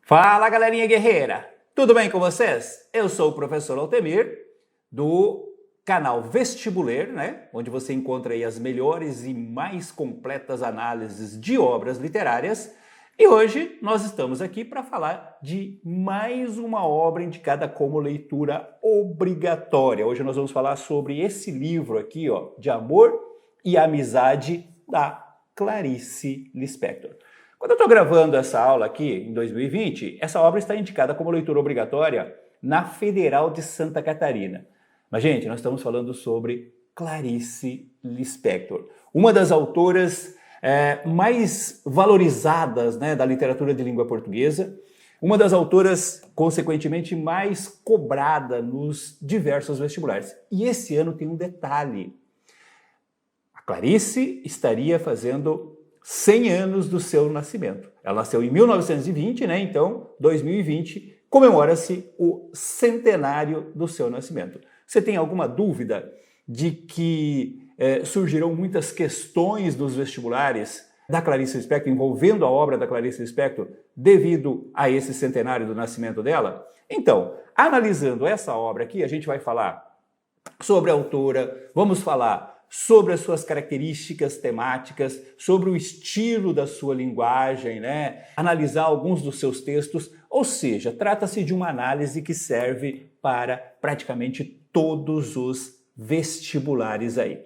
Fala, galerinha guerreira! Tudo bem com vocês? Eu sou o professor Altemir, do canal Vestibuler, né? Onde você encontra aí as melhores e mais completas análises de obras literárias. E hoje nós estamos aqui para falar de mais uma obra indicada como leitura obrigatória. Hoje nós vamos falar sobre esse livro aqui, ó, De Amor e Amizade, da Clarice Lispector. Quando eu estou gravando essa aula aqui, em 2020, essa obra está indicada como leitura obrigatória na Federal de Santa Catarina. Mas, gente, nós estamos falando sobre Clarice Lispector, uma das autoras mais valorizadas, né, da literatura de língua portuguesa, uma das autoras, consequentemente, mais cobrada nos diversos vestibulares. E esse ano tem um detalhe. A Clarice estaria fazendo 100 anos do seu nascimento. Ela nasceu em 1920, né? Então, 2020, comemora-se o centenário do seu nascimento. Você tem alguma dúvida de que surgirão muitas questões nos vestibulares da Clarice Lispector, envolvendo a obra da Clarice Lispector, devido a esse centenário do nascimento dela? Então, analisando essa obra aqui, a gente vai falar sobre a autora, vamos falar sobre as suas características temáticas, sobre o estilo da sua linguagem, né? Analisar alguns dos seus textos, ou seja, trata-se de uma análise que serve para praticamente todos os vestibulares aí.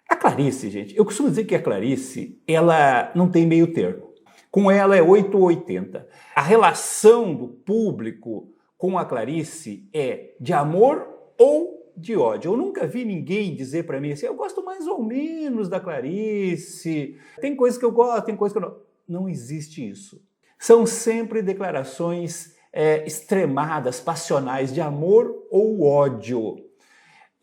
A Clarice, gente, eu costumo dizer que a Clarice, ela não tem meio termo. Com ela é 8 ou 80. A relação do público com a Clarice é de amor ou de ódio. Eu nunca vi ninguém dizer para mim assim, eu gosto mais ou menos da Clarice, tem coisas que eu gosto, tem coisas que eu não... Não existe isso. São sempre declarações extremadas, passionais, de amor ou ódio.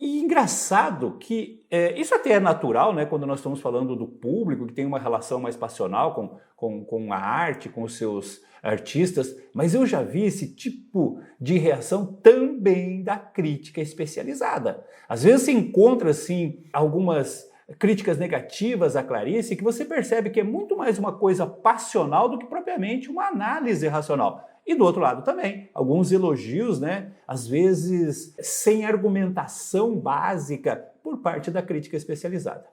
E engraçado que isso até é natural, né, quando nós estamos falando do público, que tem uma relação mais passional com a arte, com os seus artistas, mas eu já vi esse tipo de reação também da crítica especializada. Às vezes se encontra, assim, algumas críticas negativas à Clarice que você percebe que é muito mais uma coisa passional do que propriamente uma análise racional. E do outro lado também, alguns elogios, né, às vezes sem argumentação básica por parte da crítica especializada.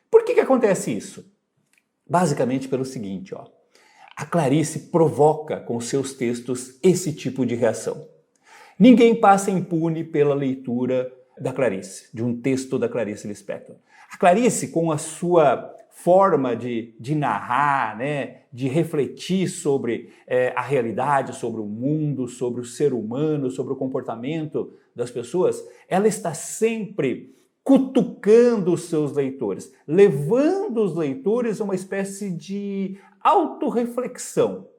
Por que acontece isso? Basicamente pelo seguinte, ó. A Clarice provoca com seus textos esse tipo de reação. Ninguém passa impune pela leitura da Clarice, de um texto da Clarice Lispector. A Clarice, com a sua forma de narrar, né, de refletir sobre a realidade, sobre o mundo, sobre o ser humano, sobre o comportamento das pessoas, ela está sempre cutucando os seus leitores, levando os leitores a uma espécie de autorreflexão.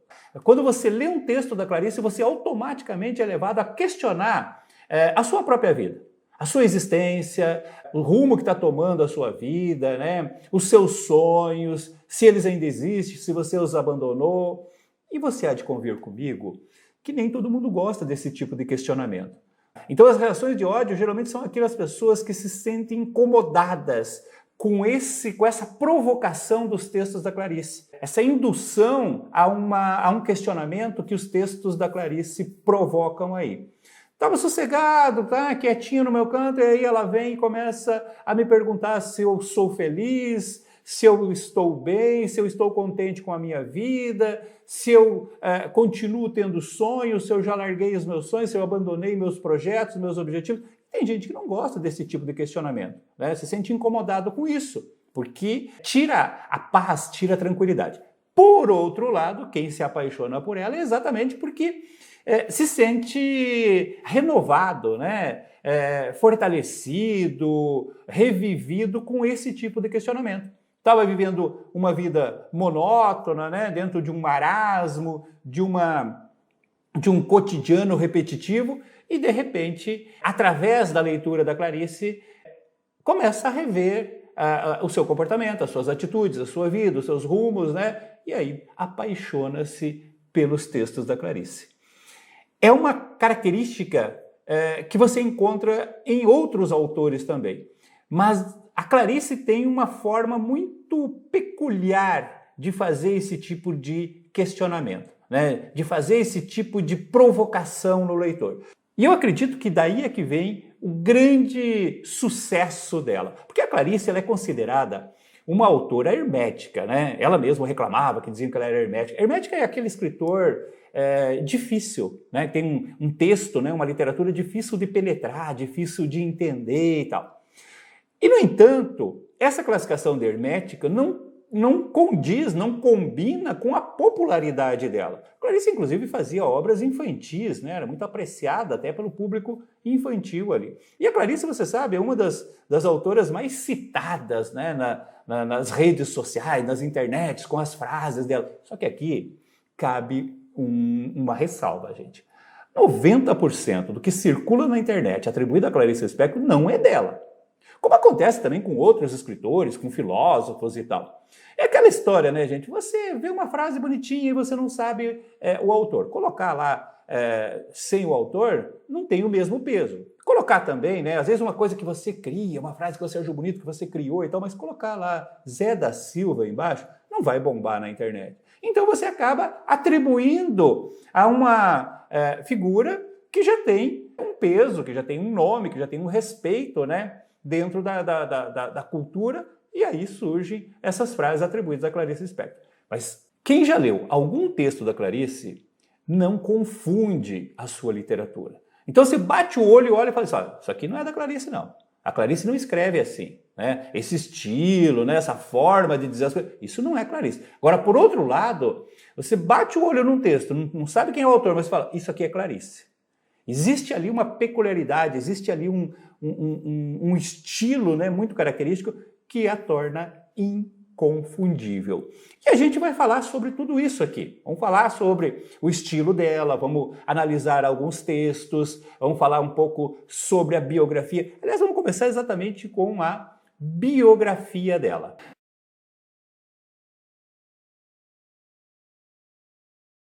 Quando você lê um texto da Clarice, você automaticamente é levado a questionar a sua própria vida, a sua existência, o rumo que está tomando a sua vida, né? Os seus sonhos, se eles ainda existem, se você os abandonou. E você há de convir comigo que nem todo mundo gosta desse tipo de questionamento. Então as reações de ódio geralmente são aquelas pessoas que se sentem incomodadas com essa provocação dos textos da Clarice, essa indução a um questionamento que os textos da Clarice provocam aí. Estava sossegado, tá, quietinho no meu canto, e aí ela vem e começa a me perguntar se eu sou feliz, se eu estou bem, se eu estou contente com a minha vida, se eu continuo tendo sonhos, se eu já larguei os meus sonhos, se eu abandonei meus projetos, meus objetivos. Tem gente que não gosta desse tipo de questionamento, né? Se sente incomodado com isso, porque tira a paz, tira a tranquilidade. Por outro lado, quem se apaixona por ela é exatamente porque se sente renovado, né? Fortalecido, revivido com esse tipo de questionamento. Estava vivendo uma vida monótona, né? Dentro de um marasmo, de um cotidiano repetitivo, e de repente, através da leitura da Clarice, começa a rever o seu comportamento, as suas atitudes, a sua vida, os seus rumos, né? E aí apaixona-se pelos textos da Clarice. É uma característica que você encontra em outros autores também, mas a Clarice tem uma forma muito peculiar de fazer esse tipo de questionamento. né, de fazer esse tipo de provocação no leitor. E eu acredito que daí é que vem o grande sucesso dela. Porque a Clarice ela é considerada uma autora hermética, né? Ela mesma reclamava que diziam que ela era hermética. Hermética é aquele escritor difícil, né? Tem um texto, né? Uma literatura difícil de penetrar, difícil de entender e tal. E, no entanto, essa classificação de hermética não condiz, não combina com a popularidade dela. Clarice, inclusive, fazia obras infantis, né? Era muito apreciada até pelo público infantil ali. E a Clarice, você sabe, é uma das autoras mais citadas, né? Nas redes sociais, nas internets, com as frases dela. Só que aqui cabe uma ressalva, gente. 90% do que circula na internet atribuído a Clarice Lispector não é dela. Como acontece também com outros escritores, com filósofos e tal. É aquela história, né, gente? Você vê uma frase bonitinha e você não sabe o autor. Colocar lá sem o autor não tem o mesmo peso. Colocar também, né, às vezes uma coisa que você cria, uma frase que você achou bonito, que você criou e tal, mas colocar lá Zé da Silva embaixo, não vai bombar na internet. Então você acaba atribuindo a uma figura que já tem um peso, que já tem um nome, que já tem um respeito, né, dentro da cultura, e aí surgem essas frases atribuídas a Clarice Lispector. Mas quem já leu algum texto da Clarice não confunde a sua literatura. Então você bate o olho e olha e fala assim, olha, isso aqui não é da Clarice, não. A Clarice não escreve assim, né? Esse estilo, né? Essa forma de dizer as coisas, isso não é Clarice. Agora, por outro lado, você bate o olho num texto, não sabe quem é o autor, mas fala, isso aqui é Clarice. Existe ali uma peculiaridade, existe ali um estilo, né, muito característico que a torna inconfundível. E a gente vai falar sobre tudo isso aqui. Vamos falar sobre o estilo dela, vamos analisar alguns textos, vamos falar um pouco sobre a biografia. Aliás, vamos começar exatamente com a biografia dela.